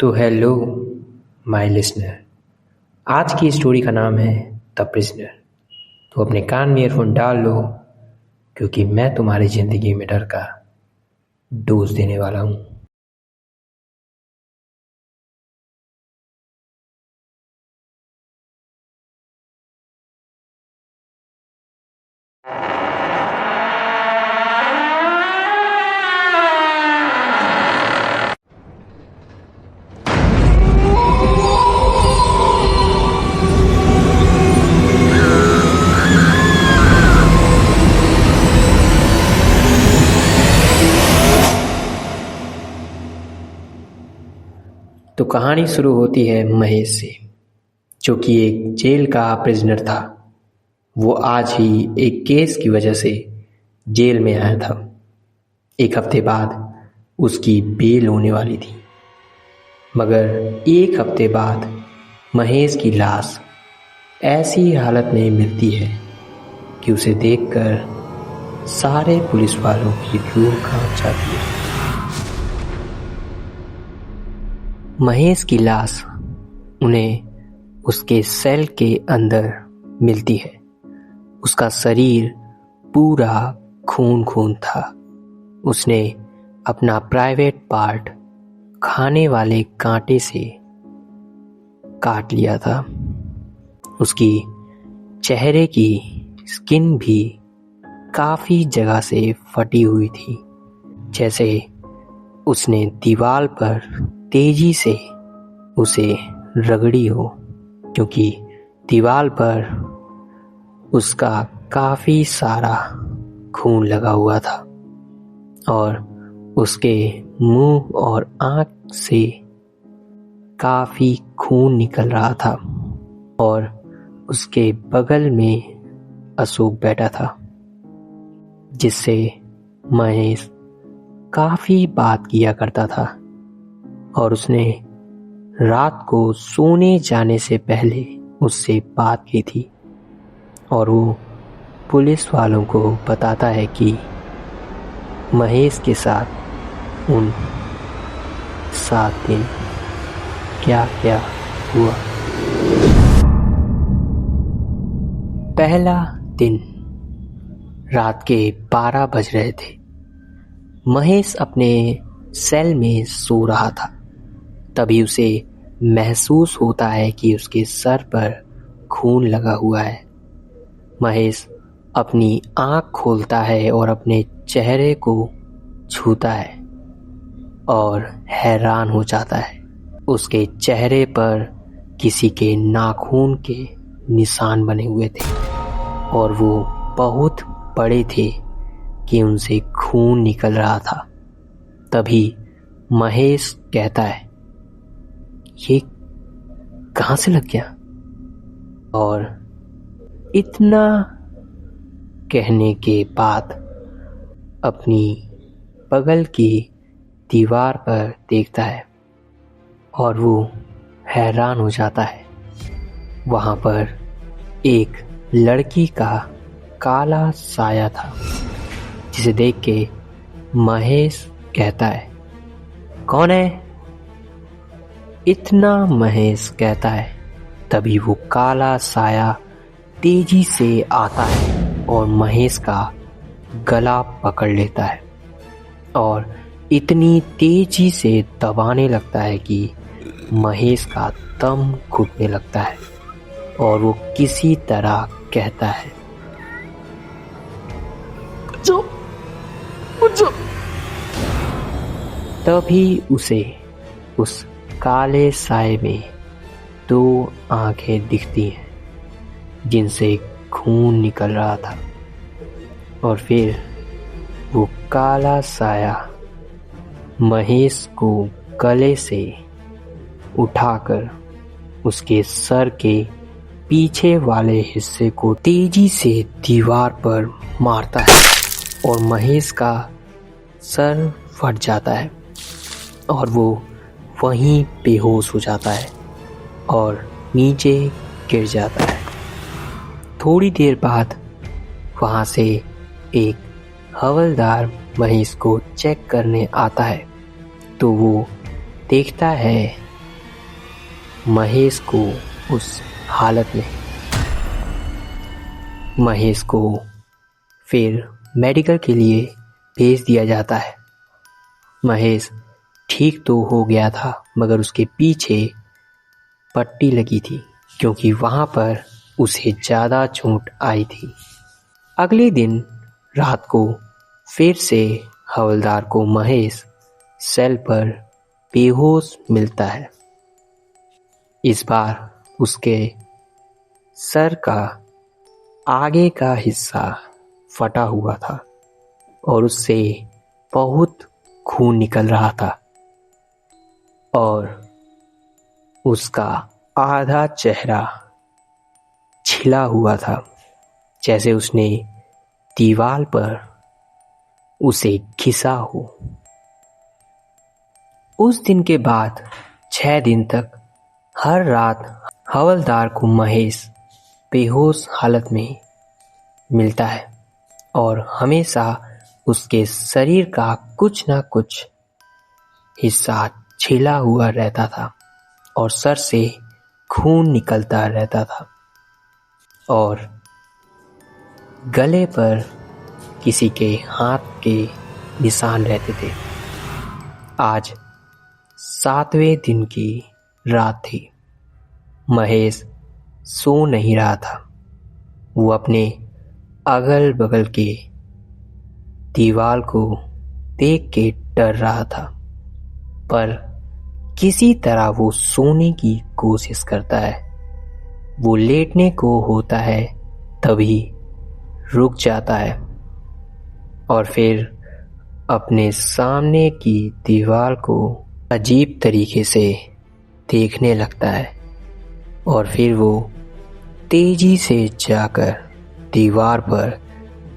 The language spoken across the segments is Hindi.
तो हेलो माय लिसनर। आज की स्टोरी का नाम है द प्रिजनर। तो अपने कान में ईयरफोन डाल लो, क्योंकि मैं तुम्हारी ज़िंदगी में डर का डोज देने वाला हूँ। तो कहानी शुरू होती है महेश से, जो कि एक जेल का प्रिजनर था। वो आज ही एक केस की वजह से जेल में आया था। एक हफ्ते बाद उसकी बेल होने वाली थी, मगर एक हफ्ते बाद महेश की लाश ऐसी हालत में मिलती है कि उसे देखकर सारे पुलिस वालों की रूह कांप जाती है। महेश की लाश उन्हें उसके सेल के अंदर मिलती है। उसका शरीर पूरा खून खून था। उसने अपना प्राइवेट पार्ट खाने वाले कांटे से काट लिया था। उसकी चेहरे की स्किन भी काफी जगह से फटी हुई थी, जैसे उसने दीवार पर तेजी से उसे रगड़ी हो, क्योंकि दीवार पर उसका काफी सारा खून लगा हुआ था और उसके मुंह और आंख से काफी खून निकल रहा था। और उसके बगल में अशोक बैठा था, जिससे महेश काफी बात किया करता था। और उसने रात को सोने जाने से पहले उससे बात की थी। और वो पुलिस वालों को बताता है कि महेश के साथ उन 7 दिन क्या क्या हुआ। पहला दिन रात के 12 बज रहे थे। महेश अपने सेल में सो रहा था। तभी उसे महसूस होता है कि उसके सर पर खून लगा हुआ है। महेश अपनी आंख खोलता है और अपने चेहरे को छूता है और हैरान हो जाता है। उसके चेहरे पर किसी के नाखून के निशान बने हुए थे और वो बहुत बड़े थे कि उनसे खून निकल रहा था। तभी महेश कहता है, ये कहाँ से लग गया? और इतना कहने के बाद अपनी बगल की दीवार पर देखता है और वो हैरान हो जाता है। वहाँ पर एक लड़की का काला साया था, जिसे देख के महेश कहता है, कौन है? इतना महेश कहता है, तभी वो काला साया तेजी से आता है और महेश का गला पकड़ लेता है और इतनी तेजी से दबाने लगता है कि महेश का दम घुटने लगता है। और वो किसी तरह कहता है, बचाओ। तभी उसे उस काले साए में 2 आंखें दिखती हैं, जिनसे खून निकल रहा था। और फिर वो काला साया महेश को गले से उठाकर उसके सर के पीछे वाले हिस्से को तेजी से दीवार पर मारता है और महेश का सर फट जाता है और वो वहीं बेहोश हो जाता है और नीचे गिर जाता है। थोड़ी देर बाद वहाँ से एक हवलदार महेश को चेक करने आता है, तो वो देखता है महेश को उस हालत में। महेश को फिर मेडिकल के लिए भेज दिया जाता है। महेश ठीक तो हो गया था, मगर उसके पीछे पट्टी लगी थी क्योंकि वहाँ पर उसे ज़्यादा चोट आई थी। अगले दिन रात को फिर से हवलदार को महेश सेल पर बेहोश मिलता है। इस बार उसके सर का आगे का हिस्सा फटा हुआ था और उससे बहुत खून निकल रहा था और उसका आधा चेहरा छिला हुआ था, जैसे उसने दीवार पर उसे घिसा हो। उस दिन के बाद 6 दिन तक हर रात हवलदार को महेश बेहोश हालत में मिलता है और हमेशा उसके शरीर का कुछ न कुछ हिस्सा छिला हुआ रहता था और सर से खून निकलता रहता था और गले पर किसी के हाथ के निशान रहते थे। आज 7वें दिन की रात थी। महेश सो नहीं रहा था। वो अपने अगल बगल के दीवार को देख के डर रहा था, पर किसी तरह वो सोने की कोशिश करता है। वो लेटने को होता है, तभी रुक जाता है और फिर अपने सामने की दीवार को अजीब तरीके से देखने लगता है और फिर वो तेजी से जाकर दीवार पर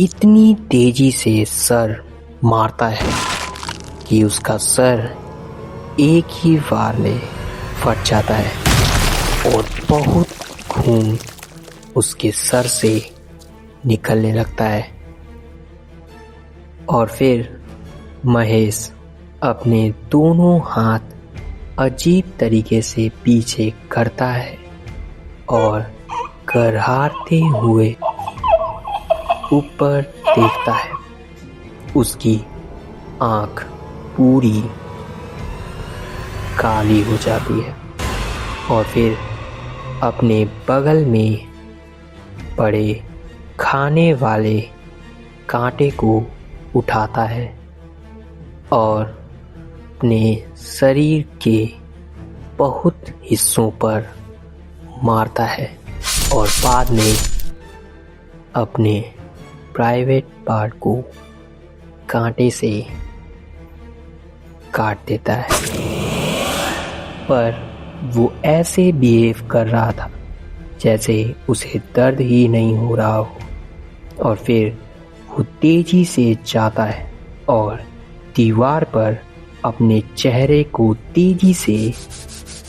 इतनी तेजी से सर मारता है कि उसका सर एक ही बार में फट जाता है और बहुत खून उसके सर से निकलने लगता है। और फिर महेश अपने दोनों हाथ अजीब तरीके से पीछे करता है और करहाते हुए ऊपर देखता है। उसकी आंख पूरी काली हो जाती है और फिर अपने बगल में पड़े खाने वाले कांटे को उठाता है और अपने शरीर के बहुत हिस्सों पर मारता है और बाद में अपने प्राइवेट पार्ट को कांटे से काट देता है। पर वो ऐसे बिहेव कर रहा था जैसे उसे दर्द ही नहीं हो रहा हो और फिर वो तेजी से जाता है और दीवार पर अपने चेहरे को तेजी से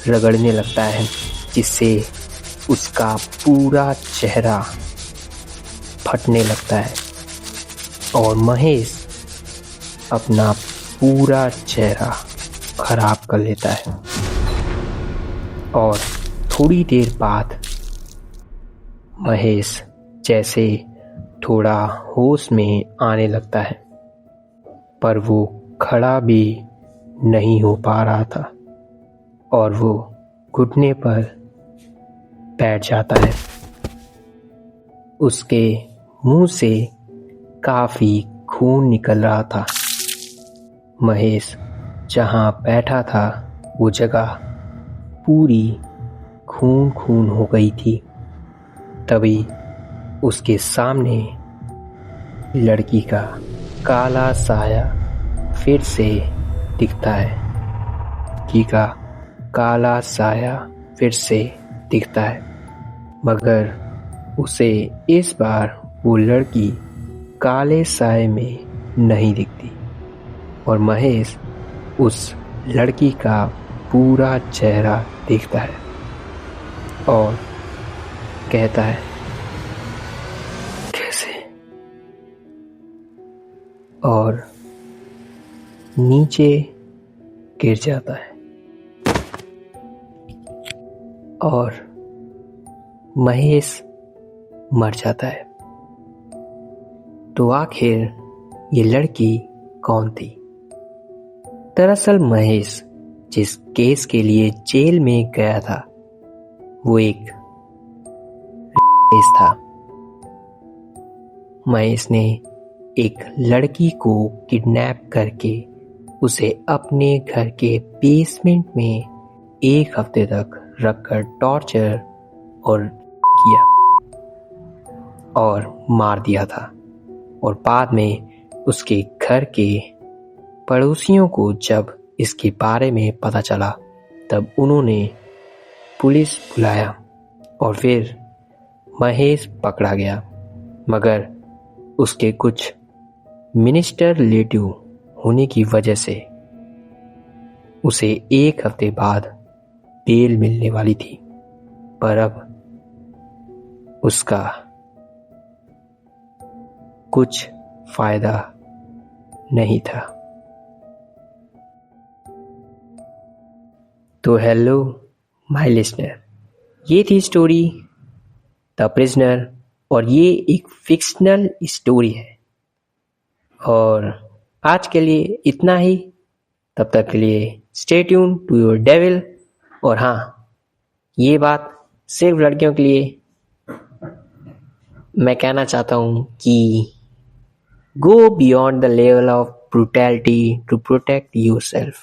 रगड़ने लगता है, जिससे उसका पूरा चेहरा फटने लगता है और महेश अपना पूरा चेहरा खराब कर लेता है। और थोड़ी देर बाद महेश जैसे थोड़ा होश में आने लगता है, पर वो खड़ा भी नहीं हो पा रहा था और वो घुटने पर बैठ जाता है। उसके मुंह से काफी खून निकल रहा था। महेश जहां बैठा था वो जगह पूरी खून खून हो गई थी। तभी उसके सामने लड़की का काला साया फिर से दिखता है। लड़की का काला साया फिर से दिखता है, मगर उसे इस बार वो लड़की काले साए में नहीं दिखती और महेश उस लड़की का पूरा चेहरा देखता है और कहता है, कैसे? और नीचे गिर जाता है। और महेश मर जाता है। तो आखिर ये लड़की कौन थी? दरअसल महेश जिस केस के लिए जेल में गया था वो एक केस था। महेश ने एक लड़की को किडनैप करके उसे अपने घर के बेसमेंट में 1 हफ्ते तक रखकर टॉर्चर और किया और मार दिया था। और बाद में उसके घर के पड़ोसियों को जब इसके बारे में पता चला तब उन्होंने पुलिस बुलाया और फिर महेश पकड़ा गया, मगर उसके कुछ मिनिस्टर रिलेटिव होने की वजह से उसे 1 हफ्ते बाद बेल मिलने वाली थी। पर अब उसका कुछ फायदा नहीं था। तो हेलो माय लिसनर, ये थी स्टोरी द प्रिजनर और ये एक फिक्शनल स्टोरी है। और आज के लिए इतना ही। तब तक के लिए stay tune to your devil. और हाँ, ये बात सिर्फ लड़कियों के लिए मैं कहना चाहता हूँ कि go beyond the level of brutality to protect yourself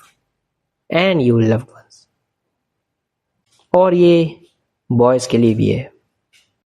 and your loved ones. और ये बॉयज के लिए भी है।